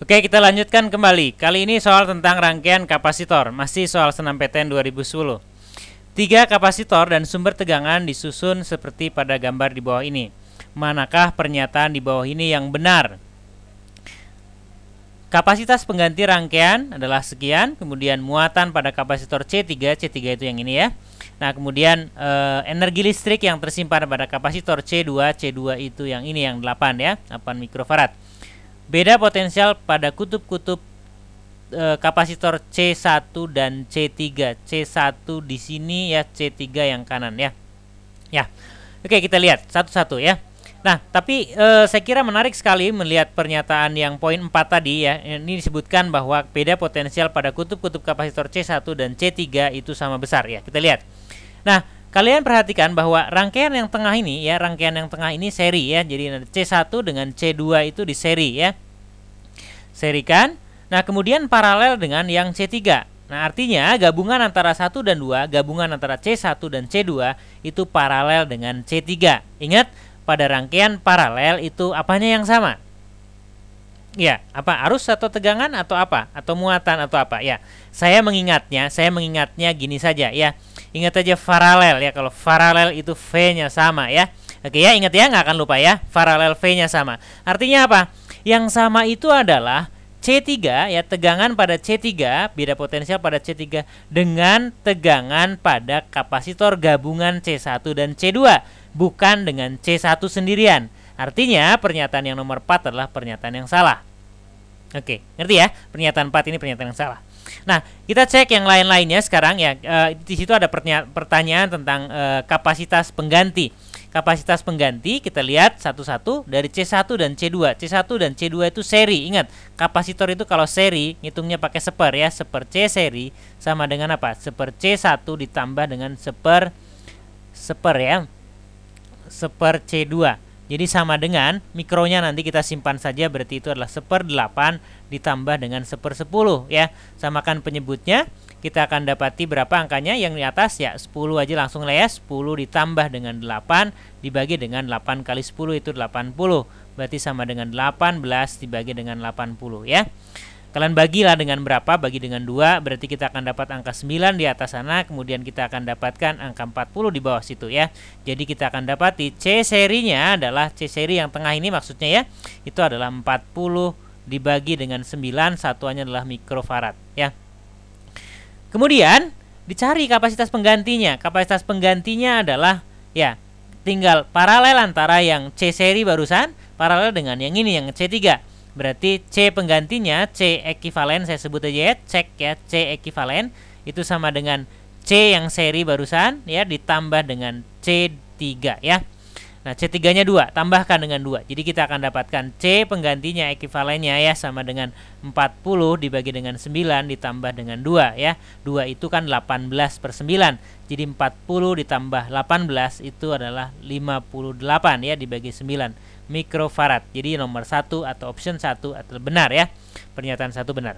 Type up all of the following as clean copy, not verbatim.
Oke, kita lanjutkan kembali. Kali ini soal tentang rangkaian kapasitor, masih soal SNMPTN 2010. 3 kapasitor dan sumber tegangan disusun seperti pada gambar di bawah ini. Manakah pernyataan di bawah ini yang benar? Kapasitas pengganti rangkaian adalah sekian, kemudian muatan pada kapasitor C3 itu yang ini ya. Nah, kemudian energi listrik yang tersimpan pada kapasitor C2 itu yang ini, yang 8 ya, 8 mikrofarad. Beda potensial pada kutub-kutub kapasitor C1 dan C3. C1 di sini ya, C3 yang kanan ya. Ya. Oke, kita lihat satu-satu ya. Nah, tapi saya kira menarik sekali melihat pernyataan yang poin 4 tadi ya. Ini disebutkan bahwa beda potensial pada kutub-kutub kapasitor C1 dan C3 itu sama besar ya. Kita lihat. Nah, kalian perhatikan bahwa rangkaian yang tengah ini ya, rangkaian yang tengah ini seri ya. Jadi C1 dengan C2 itu di seri ya. Serikan. Nah, kemudian paralel dengan yang C3. Nah, artinya gabungan antara 1 dan 2, gabungan antara C1 dan C2 itu paralel dengan C3. Ingat, pada rangkaian paralel itu apanya yang sama? Ya, apa? Arus atau tegangan atau apa? Atau muatan atau apa? Ya, saya mengingatnya gini saja ya. Ingat aja paralel ya. Kalau paralel itu V-nya sama ya. Oke ya, ingat ya, nggak akan lupa ya. Paralel V-nya sama. Artinya apa? Yang sama itu adalah C3 ya, tegangan pada C3, beda potensial pada C3 dengan tegangan pada kapasitor gabungan C1 dan C2, bukan dengan C1 sendirian. Artinya pernyataan yang nomor 4 adalah pernyataan yang salah. Oke, ngerti ya? Pernyataan 4 ini pernyataan yang salah. Nah, kita cek yang lain-lainnya sekarang ya. Di situ ada pertanyaan tentang kapasitas pengganti. Kapasitas pengganti kita lihat satu-satu dari C1 dan C2. C1 dan C2 itu seri. Ingat, kapasitor itu kalau seri ngitungnya pakai seper ya. Seper C seri sama dengan apa? Seper C1 ditambah dengan seper ya. Seper C2. Jadi sama dengan mikronya nanti kita simpan saja, berarti itu adalah seper 8 ditambah dengan seper 10 ya. Samakan penyebutnya. Kita akan dapati berapa angkanya yang di atas ya, 10 aja langsung lah ya. 10 ditambah dengan 8 dibagi dengan 8 kali 10 itu 80. Berarti sama dengan 18 dibagi dengan 80 ya. Kalian bagilah dengan berapa? Bagi dengan 2, berarti kita akan dapat angka 9 di atas sana. Kemudian kita akan dapatkan angka 40 di bawah situ ya. Jadi kita akan dapati C serinya adalah, C seri yang tengah ini maksudnya ya, itu adalah 40 dibagi dengan 9, satuannya adalah mikrofarad ya. Kemudian dicari kapasitas penggantinya. Kapasitas penggantinya adalah ya, tinggal paralel antara yang C seri barusan paralel dengan yang ini, yang C3. Berarti C penggantinya, C ekivalen, saya sebut aja ya, cek ya, C ekivalen itu sama dengan C yang seri barusan ya, ditambah dengan C3 ya. Nah, C3-nya 2, tambahkan dengan 2. Jadi kita akan dapatkan C penggantinya ekivalennya ya, sama dengan 40 dibagi dengan 9 ditambah dengan 2 ya. 2 itu kan 18 per 9. Jadi 40 ditambah 18 itu adalah 58 ya, dibagi 9 mikrofarad. Jadi nomor 1 atau option 1 atau benar ya. Pernyataan 1 benar.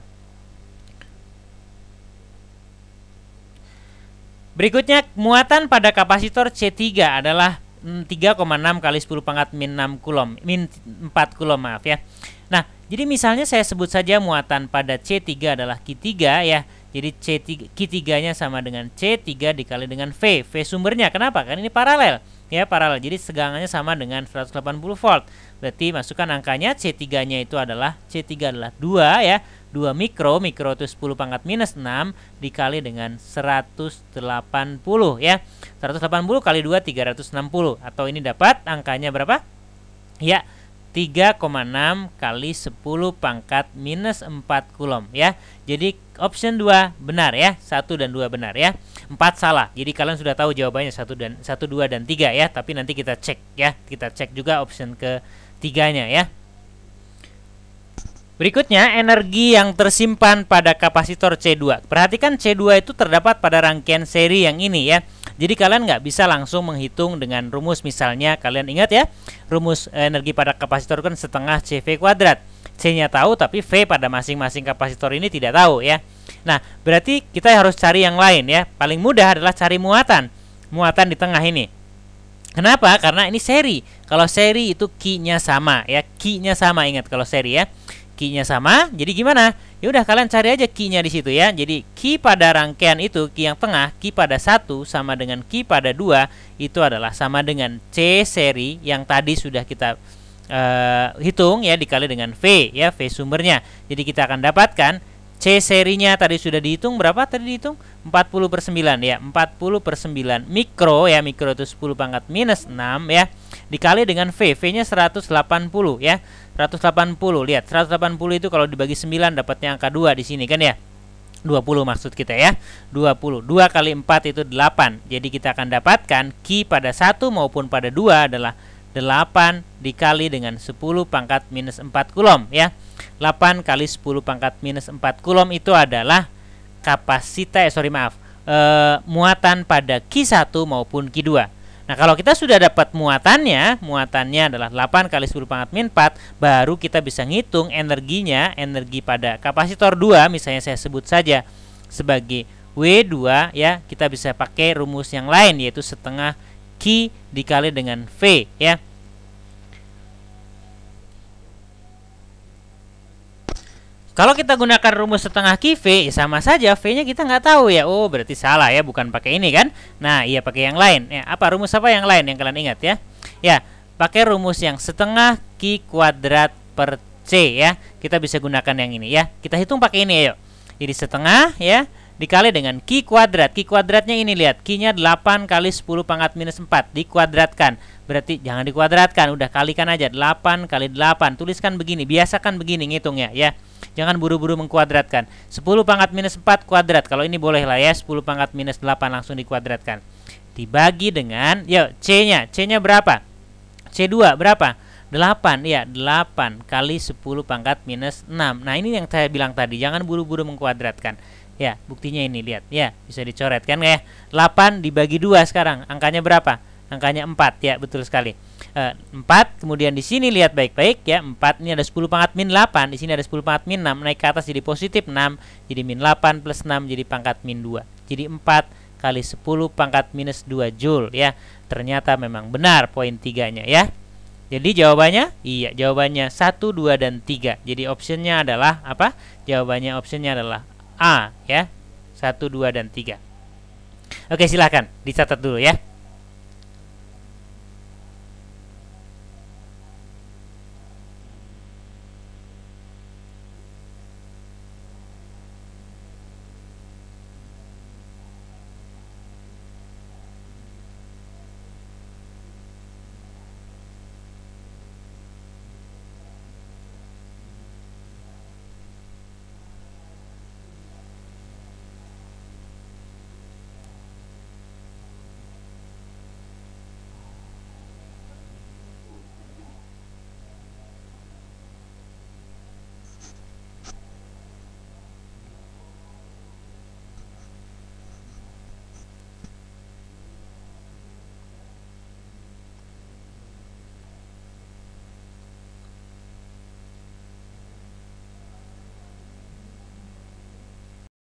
Berikutnya, muatan pada kapasitor C3 adalah 3,6 kali 10 pangkat min 6 kulom, min 4 kulom maaf ya. Nah, jadi misalnya saya sebut saja muatan pada C3 adalah Q3 ya. Jadi Q3-nya sama dengan C3 dikali dengan V. V sumbernya kenapa? Kan ini paralel ya, paralel. Jadi tegangannya sama dengan 180 volt. Berarti masukkan angkanya, C3-nya itu adalah, C3 adalah 2 ya. 2 mikro itu 10 pangkat minus 6 dikali dengan 180 ya. 180 kali 2 360, atau ini dapat angkanya berapa? Ya, 3,6 kali 10 pangkat minus 4 kulom ya. Jadi option 2 benar ya, 1 dan 2 benar ya. 4 salah. Jadi kalian sudah tahu jawabannya 1 2 dan 3 ya, tapi nanti kita cek ya. Kita cek juga option ketiganya ya. Berikutnya, energi yang tersimpan pada kapasitor C2. Perhatikan C2 itu terdapat pada rangkaian seri yang ini ya. Jadi kalian nggak bisa langsung menghitung dengan rumus, misalnya kalian ingat ya, rumus energi pada kapasitor kan setengah CV kuadrat. C-nya tahu tapi V pada masing-masing kapasitor ini tidak tahu ya. Nah, berarti kita harus cari yang lain ya. Paling mudah adalah cari muatan. Muatan di tengah ini. Kenapa? Karena ini seri. Kalau seri itu Q-nya sama ya. Q-nya sama, ingat kalau seri ya. Q Q-nya sama, jadi gimana? Ya udah kalian cari aja Q-nya di situ ya. Jadi Q pada rangkaian itu, Q yang tengah, Q pada 1 sama dengan Q pada 2 itu adalah sama dengan C seri yang tadi sudah kita hitung ya, dikali dengan V ya, V sumbernya. Jadi kita akan dapatkan C serinya tadi sudah dihitung berapa? Tadi dihitung 40/9 ya, 40/9 mikro ya, mikro itu 10 pangkat minus 6 ya, dikali dengan V, V-nya 180 ya. 180, lihat 180 itu kalau dibagi 9 dapatnya angka 2 di sini kan ya. 20 maksud kita ya. 20. 2 kali 4 itu 8. Jadi kita akan dapatkan Q pada 1 maupun pada 2 adalah 8 dikali dengan 10 pangkat minus 4 kulom ya. 8 kali 10 pangkat minus 4 kulom itu adalah kapasitas muatan pada Q1 maupun Q2. Nah, kalau kita sudah dapat muatannya adalah 8 kali 10 pangkat min 4, baru kita bisa ngitung energinya, energi pada kapasitor 2, misalnya saya sebut saja sebagai W2 ya, kita bisa pakai rumus yang lain yaitu setengah Q dikali dengan V ya. Kalau kita gunakan rumus setengah Q V, ya sama saja V-nya kita nggak tahu ya. Oh, berarti salah ya, bukan pakai ini kan? Nah, iya pakai yang lain. Ya, apa rumus apa yang lain yang kalian ingat ya? Ya, pakai rumus yang setengah Q kuadrat per C ya. Kita bisa gunakan yang ini ya. Kita hitung pakai ini ayo. Jadi setengah ya dikali dengan Q kuadrat. Q kuadratnya ini lihat, Q-nya 8 kali 10 pangkat minus 4 dikuadratkan. Berarti jangan dikuadratkan, udah kalikan aja 8 kali 8. Tuliskan begini, biasakan begini ngitungnya ya. Jangan buru-buru mengkuadratkan. 10 pangkat minus 4 kuadrat. Kalau ini boleh lah ya, 10 pangkat minus 8 langsung dikuadratkan. Dibagi dengan, yuk C-nya. C-nya berapa? C2 berapa? 8. Ya, 8 kali 10 pangkat minus 6. Nah, ini yang saya bilang tadi, jangan buru-buru mengkuadratkan. Ya, buktinya ini, lihat. Ya, bisa dicoret kan ya. 8 dibagi 2 sekarang. Angkanya berapa? Angkanya 4 ya, betul sekali. 4, kemudian di sini lihat baik-baik ya, 4 ini ada 10 pangkat min 8, di sini ada 10 pangkat min 6, naik ke atas jadi positif 6, jadi min 8 plus 6 jadi pangkat min 2. Jadi 4 kali 10 pangkat minus 2 Joule ya. Ternyata memang benar poin 3-nya ya. Jadi jawabannya, iya jawabannya 1, 2 dan 3. Jadi optionnya adalah apa? Jawabannya optionnya adalah A ya. 1, 2 dan 3. Oke, silakan dicatat dulu ya.